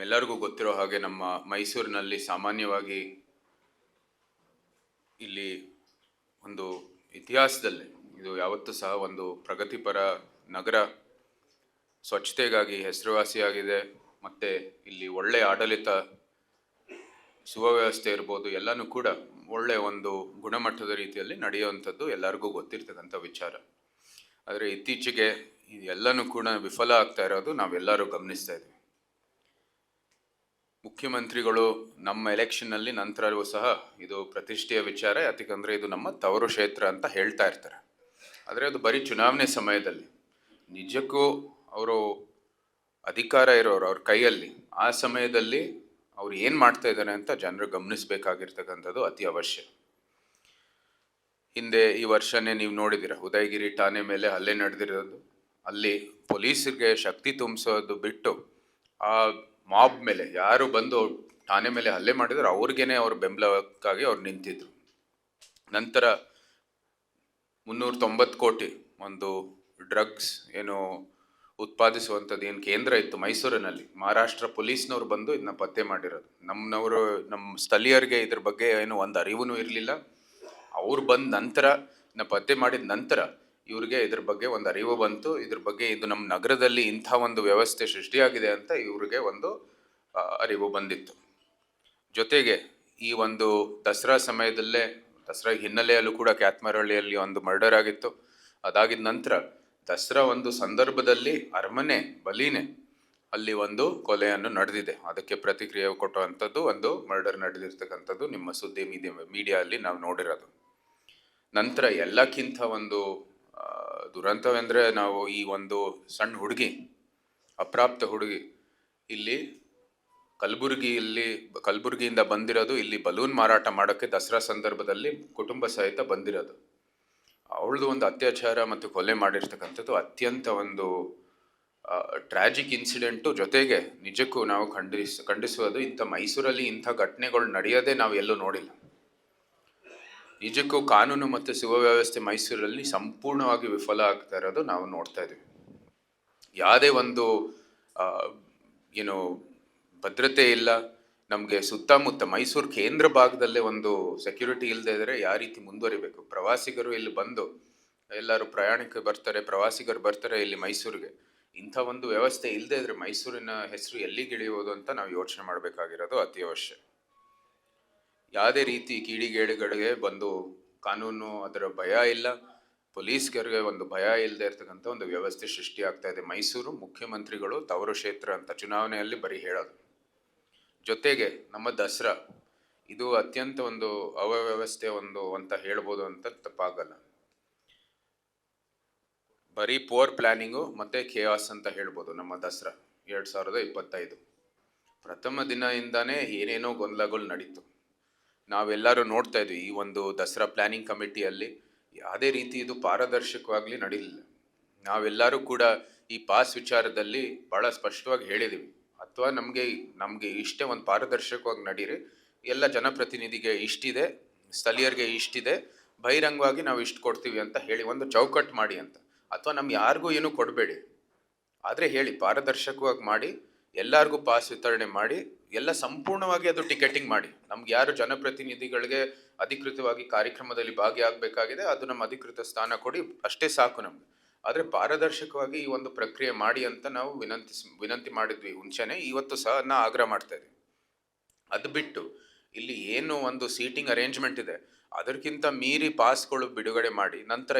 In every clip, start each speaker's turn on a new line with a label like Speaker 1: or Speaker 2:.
Speaker 1: ಎಲ್ಲರಿಗೂ ಗೊತ್ತಿರೋ ಹಾಗೆ ನಮ್ಮ ಮೈಸೂರಿನಲ್ಲಿ ಸಾಮಾನ್ಯವಾಗಿ ಇಲ್ಲಿ ಒಂದು ಇತಿಹಾಸದಲ್ಲಿ ಇದು ಯಾವತ್ತೂ ಸಹ ಒಂದು ಪ್ರಗತಿಪರ ನಗರ, ಸ್ವಚ್ಛತೆಗಾಗಿ ಹೆಸರುವಾಸಿಯಾಗಿದೆ. ಮತ್ತು ಇಲ್ಲಿ ಒಳ್ಳೆಯ ಆಡಳಿತ, ಸುವ್ಯವಸ್ಥೆ ಇರ್ಬೋದು, ಎಲ್ಲನೂ ಕೂಡ ಒಳ್ಳೆಯ ಒಂದು ಗುಣಮಟ್ಟದ ರೀತಿಯಲ್ಲಿ ನಡೆಯುವಂಥದ್ದು ಎಲ್ಲರಿಗೂ ಗೊತ್ತಿರ್ತಕ್ಕಂಥ ವಿಚಾರ. ಆದರೆ ಇತ್ತೀಚೆಗೆ ಎಲ್ಲನೂ ಕೂಡ ವಿಫಲ ಆಗ್ತಾ ಇರೋದು ನಾವೆಲ್ಲರೂ ಗಮನಿಸ್ತಾ ಇದ್ವಿ. ಮುಖ್ಯಮಂತ್ರಿಗಳು ನಮ್ಮ ಎಲೆಕ್ಷನ್ನಲ್ಲಿ ನಂತರವೂ ಸಹ ಇದು ಪ್ರತಿಷ್ಠೆಯ ವಿಚಾರ, ಯಾಕಂದರೆ ಇದು ನಮ್ಮ ತವರು ಕ್ಷೇತ್ರ ಅಂತ ಹೇಳ್ತಾ ಇರ್ತಾರೆ. ಆದರೆ ಅದು ಬರೀ ಚುನಾವಣೆ ಸಮಯದಲ್ಲಿ. ನಿಜಕ್ಕೂ ಅವರು ಅಧಿಕಾರ ಇರೋರು ಅವ್ರ ಕೈಯಲ್ಲಿ, ಆ ಸಮಯದಲ್ಲಿ ಅವ್ರು ಏನು ಮಾಡ್ತಾ ಇದ್ದಾರೆ ಅಂತ ಜನರು ಗಮನಿಸಬೇಕಾಗಿರ್ತಕ್ಕಂಥದ್ದು ಅತಿ ಅವಶ್ಯ. ಹಿಂದೆ ಈ ವರ್ಷನೇ ನೀವು ನೋಡಿದ್ದೀರ, ಉದಯಗಿರಿ ಠಾಣೆ ಮೇಲೆ ಹಲ್ಲೆ ನಡೆದಿರೋದು. ಅಲ್ಲಿ ಪೊಲೀಸರಿಗೆ ಶಕ್ತಿ ತುಂಬಿಸೋದು ಬಿಟ್ಟು ಆ ಮಾಬ್ ಮೇಲೆ ಯಾರು ಬಂದು ಠಾಣೆ ಮೇಲೆ ಹಲ್ಲೆ ಮಾಡಿದ್ರು ಅವ್ರಿಗೇನೆ ಅವ್ರ ಬೆಂಬಲಕ್ಕಾಗಿ ಅವ್ರು ನಿಂತಿದ್ರು. ನಂತರ 390 ಕೋಟಿ ಒಂದು ಡ್ರಗ್ಸ್ ಏನು ಉತ್ಪಾದಿಸುವಂಥದ್ದು ಏನು ಕೇಂದ್ರ ಇತ್ತು ಮೈಸೂರಿನಲ್ಲಿ, ಮಹಾರಾಷ್ಟ್ರ ಪೊಲೀಸ್ನವ್ರು ಬಂದು ಇದನ್ನ ಪತ್ತೆ ಮಾಡಿರೋದು. ನಮ್ಮ ಸ್ಥಳೀಯರಿಗೆ ಇದ್ರ ಬಗ್ಗೆ ಏನು ಒಂದು ಅರಿವು ಇರಲಿಲ್ಲ. ಅವ್ರು ಬಂದ ನಂತರ ಪತ್ತೆ ಮಾಡಿದ ನಂತರ ಇವ್ರಿಗೆ ಇದ್ರ ಬಗ್ಗೆ ಒಂದು ಅರಿವು ಬಂತು. ಇದ್ರ ಬಗ್ಗೆ ಇದು ನಮ್ಮ ನಗರದಲ್ಲಿ ಇಂಥ ಒಂದು ವ್ಯವಸ್ಥೆ ಸೃಷ್ಟಿಯಾಗಿದೆ ಅಂತ ಇವ್ರಿಗೆ ಒಂದು ಅರಿವು ಬಂದಿತ್ತು. ಜೊತೆಗೆ ಈ ಒಂದು ದಸರಾ ಸಮಯದಲ್ಲೇ, ದಸರಾ ಹಿನ್ನೆಲೆಯಲ್ಲೂ ಕೂಡ ಕ್ಯಾತ್ಮಾರಳ್ಳಿಯಲ್ಲಿ ಒಂದು ಮರ್ಡರ್ ಆಗಿತ್ತು. ಅದಾಗಿದ ನಂತರ ದಸರಾ ಒಂದು ಸಂದರ್ಭದಲ್ಲಿ ಅರಮನೆ ಬಲಿನೇ ಅಲ್ಲಿ ಒಂದು ಕೊಲೆಯನ್ನು ನಡೆದಿದೆ. ಅದಕ್ಕೆ ಪ್ರತಿಕ್ರಿಯೆ ಕೊಟ್ಟುವಂಥದ್ದು ಒಂದು ಮರ್ಡರ್ ನಡೆದಿರ್ತಕ್ಕಂಥದ್ದು ನಿಮ್ಮ ಸುದ್ದಿ ಮೀಡಿಯಾ ಅಲ್ಲಿ ನಾವು ನೋಡಿರೋದು. ನಂತರ ಎಲ್ಲಕ್ಕಿಂತ ಒಂದು ದುರಂತವೆಂದರೆ, ನಾವು ಈ ಒಂದು ಸಣ್ಣ ಹುಡುಗಿ, ಅಪ್ರಾಪ್ತ ಹುಡುಗಿ ಇಲ್ಲಿ ಕಲಬುರಗಿಯಿಂದ ಬಂದಿರೋದು, ಇಲ್ಲಿ ಬಲೂನ್ ಮಾರಾಟ ಮಾಡೋಕ್ಕೆ ದಸರಾ ಸಂದರ್ಭದಲ್ಲಿ ಕುಟುಂಬ ಸಹಿತ ಬಂದಿರೋದು. ಅವಳದು ಒಂದು ಅತ್ಯಾಚಾರ ಮತ್ತು ಕೊಲೆ ಮಾಡಿರ್ತಕ್ಕಂಥದ್ದು ಅತ್ಯಂತ ಒಂದು ಟ್ರಾಜಿಕ್ ಇನ್ಸಿಡೆಂಟು. ಜೊತೆಗೆ ನಿಜಕ್ಕೂ ನಾವು ಖಂಡಿಸುವುದು, ಇಂಥ ಮೈಸೂರಲ್ಲಿ ಇಂಥ ಘಟನೆಗಳು ನಡೆಯೋದೇ ನಾವು ಎಲ್ಲೂ ನೋಡಿಲ್ಲ. ನಿಜಕ್ಕೂ ಕಾನೂನು ಮತ್ತು ಸುವ್ಯವಸ್ಥೆ ಮೈಸೂರಲ್ಲಿ ಸಂಪೂರ್ಣವಾಗಿ ವಿಫಲ ಆಗ್ತಾ ಇರೋದು ನಾವು ನೋಡ್ತಾ ಇದ್ದೀವಿ. ಯಾವುದೇ ಒಂದು ಏನು ಭದ್ರತೆ ಇಲ್ಲ ನಮಗೆ ಸುತ್ತಮುತ್ತ. ಮೈಸೂರು ಕೇಂದ್ರ ಭಾಗದಲ್ಲೇ ಒಂದು ಸೆಕ್ಯೂರಿಟಿ ಇಲ್ಲದೆ ಇದ್ದರೆ ಯಾವ ರೀತಿ ಮುಂದುವರಿಬೇಕು? ಪ್ರವಾಸಿಗರು ಇಲ್ಲಿ ಬಂದು, ಎಲ್ಲರೂ ಪ್ರವಾಸಿಗರು ಬರ್ತಾರೆ ಇಲ್ಲಿ ಮೈಸೂರಿಗೆ. ಇಂಥ ಒಂದು ವ್ಯವಸ್ಥೆ ಇಲ್ಲದೆ ಇದ್ರೆ ಮೈಸೂರಿನ ಹೆಸರು ಎಲ್ಲಿಗಿಳಿಯುವುದು ಅಂತ ನಾವು ಯೋಚನೆ ಮಾಡಬೇಕಾಗಿರೋದು ಅತಿ ಅವಶ್ಯ. ಯಾವುದೇ ರೀತಿ ಕಿಡಿಗೇಡಿಗಳಿಗೆ ಬಂದು ಕಾನೂನು ಅದರ ಭಯ ಇಲ್ಲ, ಪೊಲೀಸ್ಗರಿಗೆ ಒಂದು ಭಯ ಇಲ್ಲದೆ ಇರ್ತಕ್ಕಂಥ ಒಂದು ವ್ಯವಸ್ಥೆ ಸೃಷ್ಟಿ ಆಗ್ತಾ ಇದೆ. ಮೈಸೂರು ಮುಖ್ಯಮಂತ್ರಿಗಳು ತವರು ಕ್ಷೇತ್ರ ಅಂತ ಚುನಾವಣೆಯಲ್ಲಿ ಬರೀ ಹೇಳೋದು. ಜೊತೆಗೆ ನಮ್ಮ ದಸರಾ ಇದು ಅತ್ಯಂತ ಒಂದು ಅವ್ಯವಸ್ಥೆ ಅಂತ ಹೇಳ್ಬೋದು ಅಂತ ತಪ್ಪಾಗಲ್ಲ. ಬರೀ ಪೋರ್ ಪ್ಲಾನಿಂಗು ಮತ್ತೆ ಖೇಯಾಸ್ ಅಂತ ಹೇಳ್ಬೋದು. ನಮ್ಮ ದಸರಾ 2025 ಪ್ರಥಮ ದಿನದಿಂದಾನೇ ಏನೇನೋ ಗೊಂದಲಗಳು ನಡೀತು. ನಾವೆಲ್ಲರೂ ನೋಡ್ತಾ ಇದ್ವಿ. ಈ ಒಂದು ದಸರಾ ಪ್ಲಾನಿಂಗ್ ಕಮಿಟಿಯಲ್ಲಿ ಯಾವುದೇ ರೀತಿ ಇದು ಪಾರದರ್ಶಕವಾಗಲಿ ನಡೀಲಿಲ್ಲ. ನಾವೆಲ್ಲರೂ ಕೂಡ ಈ ಪಾಸ್ ವಿಚಾರದಲ್ಲಿ ಭಾಳ ಸ್ಪಷ್ಟವಾಗಿ ಹೇಳಿದ್ದೀವಿ. ಅಥವಾ ನಮಗೆ ಇಷ್ಟೇ ಒಂದು ಪಾರದರ್ಶಕವಾಗಿ ನಡೀರಿ, ಎಲ್ಲ ಜನಪ್ರತಿನಿಧಿಗೆ ಇಷ್ಟಿದೆ, ಸ್ಥಳೀಯರಿಗೆ ಇಷ್ಟಿದೆ, ಬಹಿರಂಗವಾಗಿ ನಾವು ಇಷ್ಟು ಕೊಡ್ತೀವಿ ಅಂತ ಹೇಳಿ ಒಂದು ಚೌಕಟ್ಟು ಮಾಡಿ ಅಂತ. ಅಥವಾ ನಮ್ಗೆ ಯಾರಿಗೂ ಏನೂ ಕೊಡಬೇಡಿ, ಆದರೆ ಹೇಳಿ ಪಾರದರ್ಶಕವಾಗಿ ಮಾಡಿ, ಎಲ್ಲರಿಗೂ ಪಾಸ್ ವಿತರಣೆ ಮಾಡಿ, ಎಲ್ಲ ಸಂಪೂರ್ಣವಾಗಿ ಅದು ಟಿಕೆಟಿಂಗ್ ಮಾಡಿ. ನಮ್ಗೆ ಯಾರು ಜನಪ್ರತಿನಿಧಿಗಳಿಗೆ ಅಧಿಕೃತವಾಗಿ ಕಾರ್ಯಕ್ರಮದಲ್ಲಿ ಭಾಗಿಯಾಗಬೇಕಾಗಿದೆ ಅದು ನಮ್ಮ ಅಧಿಕೃತ ಸ್ಥಾನ ಕೊಡಿ, ಅಷ್ಟೇ ಸಾಕು ನಮ್ಗೆ. ಆದರೆ ಪಾರದರ್ಶಕವಾಗಿ ಈ ಒಂದು ಪ್ರಕ್ರಿಯೆ ಮಾಡಿ ಅಂತ ನಾವು ವಿನಂತಿ ಮಾಡಿದ್ವಿ ಮುಂಚೆನೆ, ಇವತ್ತು ಸಹ ಆಗ್ರಹ ಮಾಡ್ತಾ ಇದ್ವಿ. ಅದು ಬಿಟ್ಟು ಇಲ್ಲಿ ಏನು ಒಂದು ಸೀಟಿಂಗ್ ಅರೇಂಜ್ಮೆಂಟ್ ಇದೆ ಅದಕ್ಕಿಂತ ಮೀರಿ ಪಾಸ್ಗಳು ಬಿಡುಗಡೆ ಮಾಡಿ, ನಂತರ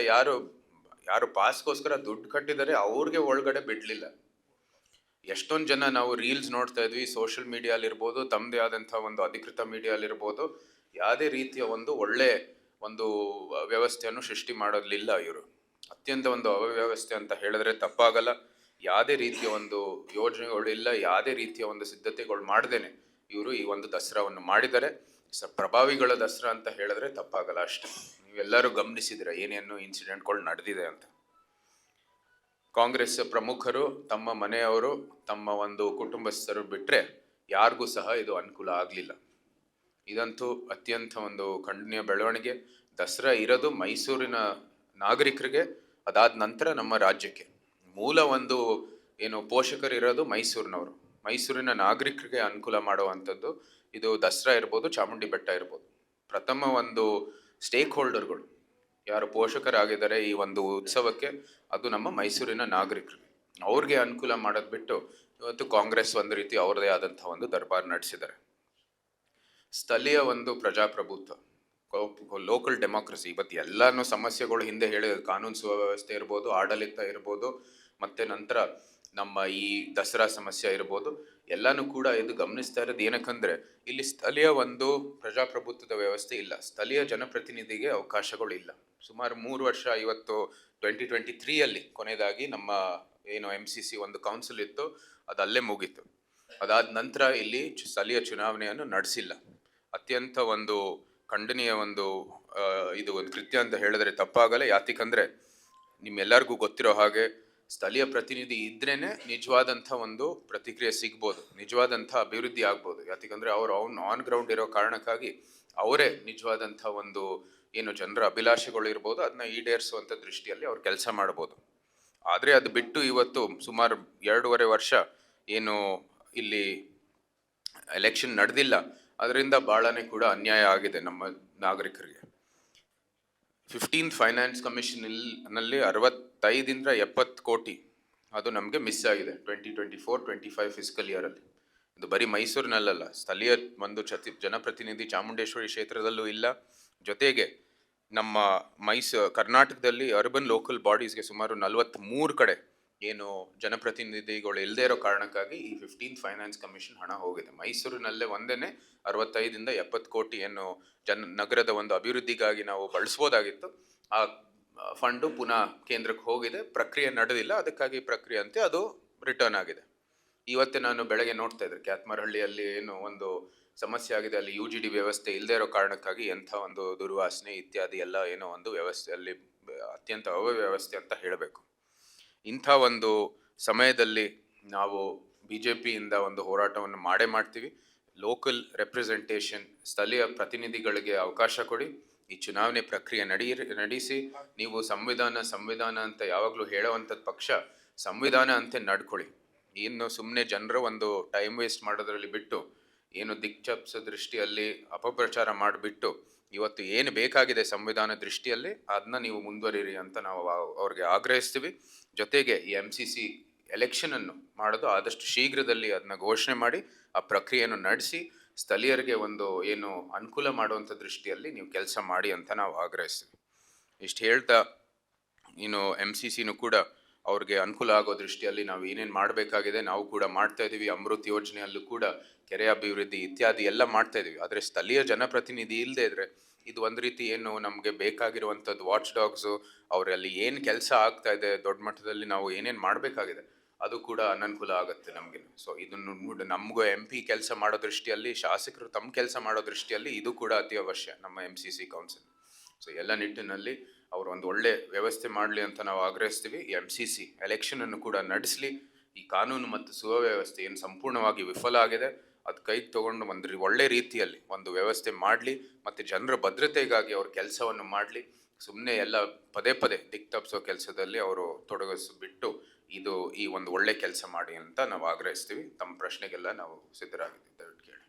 Speaker 1: ಯಾರು ಪಾಸ್ಗೋಸ್ಕರ ದುಡ್ಡು ಕಟ್ಟಿದ್ದಾರೆ ಅವ್ರಿಗೆ ಒಳಗಡೆ ಬಿಡಲಿಲ್ಲ. ಎಷ್ಟೊಂದು ಜನ ನಾವು ರೀಲ್ಸ್ ನೋಡ್ತಾ ಇದ್ವಿ, ಸೋಷಿಯಲ್ ಮೀಡಿಯಾಲಿರ್ಬೋದು, ತಮ್ಮದೇ ಆದಂಥ ಒಂದು ಅಧಿಕೃತ ಮೀಡಿಯಾಲಿರ್ಬೋದು, ಯಾವುದೇ ರೀತಿಯ ಒಂದು ಒಳ್ಳೆ ಒಂದು ವ್ಯವಸ್ಥೆಯನ್ನು ಸೃಷ್ಟಿ ಮಾಡೋದಿಲ್ಲ ಇವರು. ಅತ್ಯಂತ ಒಂದು ಅವ್ಯವಸ್ಥೆ ಅಂತ ಹೇಳಿದ್ರೆ ತಪ್ಪಾಗಲ್ಲ. ಯಾವುದೇ ರೀತಿಯ ಒಂದು ಯೋಜನೆಗಳಿಲ್ಲ, ಯಾವುದೇ ರೀತಿಯ ಒಂದು ಸಿದ್ಧತೆಗಳು ಮಾಡ್ದೇನೆ ಇವರು ಈ ಒಂದು ದಸರಾವನ್ನು ಮಾಡಿದ್ದಾರೆ. ಪ್ರಭಾವಿಗಳ ದಸರಾ ಅಂತ ಹೇಳಿದ್ರೆ ತಪ್ಪಾಗಲ್ಲ ಅಷ್ಟೇ. ನೀವೆಲ್ಲರೂ ಗಮನಿಸಿದ್ರೆ ಏನೇನು ಇನ್ಸಿಡೆಂಟ್ಗಳು ನಡೆದಿದೆ ಅಂತ. ಕಾಂಗ್ರೆಸ್ ಪ್ರಮುಖರು, ತಮ್ಮ ಮನೆಯವರು, ತಮ್ಮ ಒಂದು ಕುಟುಂಬಸ್ಥರು ಬಿಟ್ಟರೆ ಯಾರಿಗೂ ಸಹ ಇದು ಅನುಕೂಲ ಆಗಲಿಲ್ಲ. ಇದಂತೂ ಅತ್ಯಂತ ಒಂದು ಖಂಡನೀಯ ಬೆಳವಣಿಗೆ. ದಸರಾ ಇರೋದು ಮೈಸೂರಿನ ನಾಗರಿಕರಿಗೆ, ಅದಾದ ನಂತರ ನಮ್ಮ ರಾಜ್ಯಕ್ಕೆ. ಮೂಲ ಒಂದು ಏನು ಪೋಷಕರು ಇರೋದು ಮೈಸೂರಿನವರು. ಮೈಸೂರಿನ ನಾಗರಿಕರಿಗೆ ಅನುಕೂಲ ಮಾಡುವಂಥದ್ದು. ಇದು ದಸರಾ ಇರ್ಬೋದು, ಚಾಮುಂಡಿ ಬೆಟ್ಟ ಇರ್ಬೋದು. ಪ್ರಥಮ ಒಂದು ಸ್ಟೇಕ್ ಹೋಲ್ಡರ್ಗಳು ಯಾರು ಪೋಷಕರಾಗಿದ್ದಾರೆ ಈ ಒಂದು ಉತ್ಸವಕ್ಕೆ, ಅದು ನಮ್ಮ ಮೈಸೂರಿನ ನಾಗರಿಕರು. ಅವ್ರಿಗೆ ಅನುಕೂಲ ಮಾಡೋದು ಬಿಟ್ಟು ಇವತ್ತು ಕಾಂಗ್ರೆಸ್ ಒಂದು ರೀತಿ ಅವ್ರದೇ ಆದಂತಹ ಒಂದು ದರ್ಬಾರ್ ನಡೆಸಿದ್ದಾರೆ. ಸ್ಥಳೀಯ ಒಂದು ಪ್ರಜಾಪ್ರಭುತ್ವ, ಲೋಕಲ್ ಡೆಮಾಕ್ರಸಿ, ಇವತ್ತು ಎಲ್ಲಾನು ಸಮಸ್ಯೆಗಳು ಹಿಂದೆ ಹೇಳಿದ ಕಾನೂನು ಸುವ್ಯವಸ್ಥೆ ಇರ್ಬೋದು, ಆಡಳಿತ ಇರ್ಬೋದು, ಮತ್ತೆ ನಂತರ ನಮ್ಮ ಈ ದಸರಾ ಸಮಸ್ಯೆ ಇರ್ಬೋದು, ಎಲ್ಲಾನು ಕೂಡ ಇದು ಗಮನಿಸ್ತಾ ಇರೋದು ಏನಕ್ಕಂದ್ರೆ ಇಲ್ಲಿ ಸ್ಥಳೀಯ ಒಂದು ಪ್ರಜಾಪ್ರಭುತ್ವದ ವ್ಯವಸ್ಥೆ ಇಲ್ಲ, ಸ್ಥಳೀಯ ಜನಪ್ರತಿನಿಧಿಗೆ ಅವಕಾಶಗಳು ಇಲ್ಲ. ಸುಮಾರು 3 ವರ್ಷ, ಇವತ್ತು 2023 ಕೊನೆಯದಾಗಿ ನಮ್ಮ ಏನು MCC ಒಂದು ಕೌನ್ಸಿಲ್ ಇತ್ತು, ಅದು ಅಲ್ಲೇ ಮುಗೀತು. ಅದಾದ ನಂತರ ಇಲ್ಲಿ ಸ್ಥಳೀಯ ಚುನಾವಣೆಯನ್ನು ನಡೆಸಿಲ್ಲ. ಅತ್ಯಂತ ಒಂದು ಖಂಡನೀಯ ಒಂದು ಇದು ಒಂದು ಕೃತ್ಯ ಅಂತ ಹೇಳಿದ್ರೆ ತಪ್ಪಾಗಲ್ಲ. ಯಾತಿಕಂದ್ರೆ ನಿಮ್ಮೆಲ್ಲರಿಗೂ ಗೊತ್ತಿರೋ ಹಾಗೆ ಸ್ಥಳೀಯ ಪ್ರತಿನಿಧಿ ಇದ್ರೇನೆ ನಿಜವಾದಂಥ ಒಂದು ಪ್ರತಿಕ್ರಿಯೆ ಸಿಗ್ಬೋದು, ನಿಜವಾದಂಥ ಅಭಿವೃದ್ಧಿ ಆಗ್ಬೋದು. ಯಾತಿಕಂದ್ರೆ ಅವ್ರು ಆನ್ ಗ್ರೌಂಡ್ ಇರೋ ಕಾರಣಕ್ಕಾಗಿ ಅವರೇ ನಿಜವಾದಂಥ ಒಂದು ಏನು ಜನರ ಅಭಿಲಾಷೆಗಳು ಇರ್ಬೋದು ಅದನ್ನ ಈಡೇರಿಸುವಂಥ ದೃಷ್ಟಿಯಲ್ಲಿ ಅವ್ರು ಕೆಲಸ ಮಾಡ್ಬೋದು. ಆದರೆ ಅದು ಬಿಟ್ಟು ಇವತ್ತು ಸುಮಾರು 2.5 ವರ್ಷ ಏನು ಇಲ್ಲಿ ಎಲೆಕ್ಷನ್ ನಡೆದಿಲ್ಲ, ಅದರಿಂದ ಬಹಳನೇ ಕೂಡ ಅನ್ಯಾಯ ಆಗಿದೆ ನಮ್ಮ ನಾಗರಿಕರಿಗೆ. 15th ಫೈನಾನ್ಸ್ ಕಮಿಷನ್ ನಲ್ಲಿ 65 ಇಂದ 70 ಕೋಟಿ ಅದು ನಮಗೆ ಮಿಸ್ ಆಗಿದೆ 2024-25 ಫಿಸ್ಕಲ್ ಇಯರ್ ಅಲ್ಲಿ. ಇದು ಬರೀ ಮೈಸೂರಿನಲ್ಲ, ಸ್ಥಳೀಯ ಒಂದು ಜನಪ್ರತಿನಿಧಿ ಚಾಮುಂಡೇಶ್ವರಿ ಕ್ಷೇತ್ರದಲ್ಲೂ ಇಲ್ಲ. ಜೊತೆಗೆ ನಮ್ಮ ಕರ್ನಾಟಕದಲ್ಲಿ ಅರ್ಬನ್ ಲೋಕಲ್ ಬಾಡೀಸ್ಗೆ ಸುಮಾರು 43 ಕಡೆ ಏನು ಜನಪ್ರತಿನಿಧಿಗಳು ಇಲ್ಲದೆ ಇರೋ ಕಾರಣಕ್ಕಾಗಿ ಈ 15th ಫೈನಾನ್ಸ್ ಕಮಿಷನ್ ಹಣ ಹೋಗಿದೆ. ಮೈಸೂರಿನಲ್ಲೇ ಒಂದೇನೆ 65 ಇಂದ 70 ಕೋಟಿ ಏನು ನಗರದ ಒಂದು ಅಭಿವೃದ್ಧಿಗಾಗಿ ನಾವು ಬಳಸ್ಬೋದಾಗಿತ್ತು, ಆ ಫಂಡು ಪುನಃ ಕೇಂದ್ರಕ್ಕೆ ಹೋಗಿದೆ. ಪ್ರಕ್ರಿಯೆ ನಡೆದಿಲ್ಲ, ಅದಕ್ಕಾಗಿ ಪ್ರಕ್ರಿಯೆ ಅಂತೆ ಅದು ರಿಟರ್ನ್ ಆಗಿದೆ. ಇವತ್ತೇ ನಾನು ಬೆಳಗ್ಗೆ ನೋಡ್ತಾ ಇದ್ದೆ ಕ್ಯಾತ್ಮಾರಹಳ್ಳಿಯಲ್ಲಿ ಏನು ಒಂದು ಸಮಸ್ಯೆ ಆಗಿದೆ, ಅಲ್ಲಿ UGD ವ್ಯವಸ್ಥೆ ಇಲ್ಲದೆ ಇರೋ ಕಾರಣಕ್ಕಾಗಿ ಎಂಥ ಒಂದು ದುರ್ವಾಸನೆ ಇತ್ಯಾದಿ ಎಲ್ಲ ಏನೋ ಒಂದು ವ್ಯವಸ್ಥೆಯಲ್ಲಿ ಅತ್ಯಂತ ಅವ್ಯವಸ್ಥೆ ಅಂತ ಹೇಳಬೇಕು. ಇಂಥ ಒಂದು ಸಮಯದಲ್ಲಿ ನಾವು BJPಯಿಂದ ಒಂದು ಹೋರಾಟವನ್ನು ಮಾಡ್ತೀವಿ. ಲೋಕಲ್ ರೆಪ್ರೆಸೆಂಟೇಷನ್, ಸ್ಥಳೀಯ ಪ್ರತಿನಿಧಿಗಳಿಗೆ ಅವಕಾಶ ಕೊಡಿ, ಈ ಚುನಾವಣೆ ಪ್ರಕ್ರಿಯೆ ನಡೆಸಿ. ನೀವು ಸಂವಿಧಾನ ಅಂತ ಯಾವಾಗಲೂ ಹೇಳೋವಂಥದ್ದು ಪಕ್ಷ ಸಂವಿಧಾನ ಅಂತ ನಡ್ಕೊಳ್ಳಿ. ಇನ್ನು ಸುಮ್ಮನೆ ಜನರ ಒಂದು ಟೈಮ್ ವೇಸ್ಟ್ ಮಾಡೋದ್ರಲ್ಲಿ ಬಿಟ್ಟು, ಏನು ದಿಕ್ಚಪ್ಸ ದೃಷ್ಟಿಯಲ್ಲಿ ಅಪಪ್ರಚಾರ ಮಾಡಿಬಿಟ್ಟು ಇವತ್ತು ಏನು ಬೇಕಾಗಿದೆ ಸಂವಿಧಾನ ದೃಷ್ಟಿಯಲ್ಲಿ ಅದನ್ನ ನೀವು ಮುಂದುವರಿರಿ ಅಂತ ನಾವು ಅವ್ರಿಗೆ ಆಗ್ರಹಿಸ್ತೀವಿ. ಜೊತೆಗೆ ಈ MCC ಎಲೆಕ್ಷನ್ ಅನ್ನು ಮಾಡೋದು ಆದಷ್ಟು ಶೀಘ್ರದಲ್ಲಿ ಅದನ್ನ ಘೋಷಣೆ ಮಾಡಿ ಆ ಪ್ರಕ್ರಿಯೆಯನ್ನು ನಡೆಸಿ ಸ್ಥಳೀಯರಿಗೆ ಒಂದು ಏನು ಅನುಕೂಲ ಮಾಡುವಂಥ ದೃಷ್ಟಿಯಲ್ಲಿ ನೀವು ಕೆಲಸ ಮಾಡಿ ಅಂತ ನಾವು ಆಗ್ರಹಿಸ್ತೀವಿ. ಇಷ್ಟು ಹೇಳ್ತಾ ಇನ್ನು MCCನೂ ಕೂಡ ಅವ್ರಿಗೆ ಅನುಕೂಲ ಆಗೋ ದೃಷ್ಟಿಯಲ್ಲಿ ನಾವು ಏನೇನು ಮಾಡಬೇಕಾಗಿದೆ ನಾವು ಕೂಡ ಮಾಡ್ತಾ ಇದ್ದೀವಿ. ಅಮೃತ್ ಯೋಜನೆಯಲ್ಲೂ ಕೂಡ ಕೆರೆ ಅಭಿವೃದ್ಧಿ ಇತ್ಯಾದಿ ಎಲ್ಲ ಮಾಡ್ತಾ ಇದೀವಿ. ಆದರೆ ಸ್ಥಳೀಯ ಜನಪ್ರತಿನಿಧಿ ಇಲ್ಲದೆ ಇದ್ರೆ ಇದು ಒಂದು ರೀತಿ ಏನು ನಮಗೆ ಬೇಕಾಗಿರುವಂಥದ್ದು ವಾಚ್ ಡಾಗ್ಸು, ಅವರಲ್ಲಿ ಏನು ಕೆಲಸ ಆಗ್ತಾ ಇದೆ ದೊಡ್ಡ ಮಟ್ಟದಲ್ಲಿ ನಾವು ಏನೇನು ಮಾಡಬೇಕಾಗಿದೆ ಅದು ಕೂಡ ಅನನುಕೂಲ ಆಗುತ್ತೆ ನಮಗೆ. ಸೊ ಇದನ್ನು ನಮಗೂ MP ಕೆಲಸ ಮಾಡೋ ದೃಷ್ಟಿಯಲ್ಲಿ, ಶಾಸಕರು ತಮ್ಮ ಕೆಲಸ ಮಾಡೋ ದೃಷ್ಟಿಯಲ್ಲಿ ಇದು ಕೂಡ ಅತಿ ಅವಶ್ಯ ನಮ್ಮ MCC ಕೌನ್ಸಿಲ್. ಸೊ ಎಲ್ಲ ನಿಟ್ಟಿನಲ್ಲಿ ಅವರು ಒಂದು ಒಳ್ಳೆ ವ್ಯವಸ್ಥೆ ಮಾಡಲಿ ಅಂತ ನಾವು ಆಗ್ರಹಿಸ್ತೀವಿ. ಈ MCC ಎಲೆಕ್ಷನ್ ಅನ್ನು ಕೂಡ ನಡೆಸಲಿ. ಈ ಕಾನೂನು ಮತ್ತು ಸುವ್ಯವಸ್ಥೆ ಏನು ಸಂಪೂರ್ಣವಾಗಿ ವಿಫಲ ಆಗಿದೆ ಅದು ಕೈಗೆ ತಗೊಂಡು ಒಳ್ಳೆ ರೀತಿಯಲ್ಲಿ ಒಂದು ವ್ಯವಸ್ಥೆ ಮಾಡಲಿ, ಮತ್ತು ಜನರ ಭದ್ರತೆಗಾಗಿ ಅವ್ರ ಕೆಲಸವನ್ನು ಮಾಡಲಿ. ಸುಮ್ಮನೆ ಎಲ್ಲ ಪದೇ ದಿಕ್ ತಪ್ಪಿಸೋ ಕೆಲಸದಲ್ಲಿ ಅವರು ತೊಡಗಿಸ್ಬಿಟ್ಟು ಈ ಒಂದು ಒಳ್ಳೆ ಕೆಲಸ ಮಾಡಿ ಅಂತ ನಾವು ಆಗ್ರಹಿಸ್ತೀವಿ. ತಮ್ಮ ಪ್ರಶ್ನೆಗೆಲ್ಲ ನಾವು ಸಿದ್ಧರಾಗಿದ್ದೀವಿ, ಕೇಳಿ.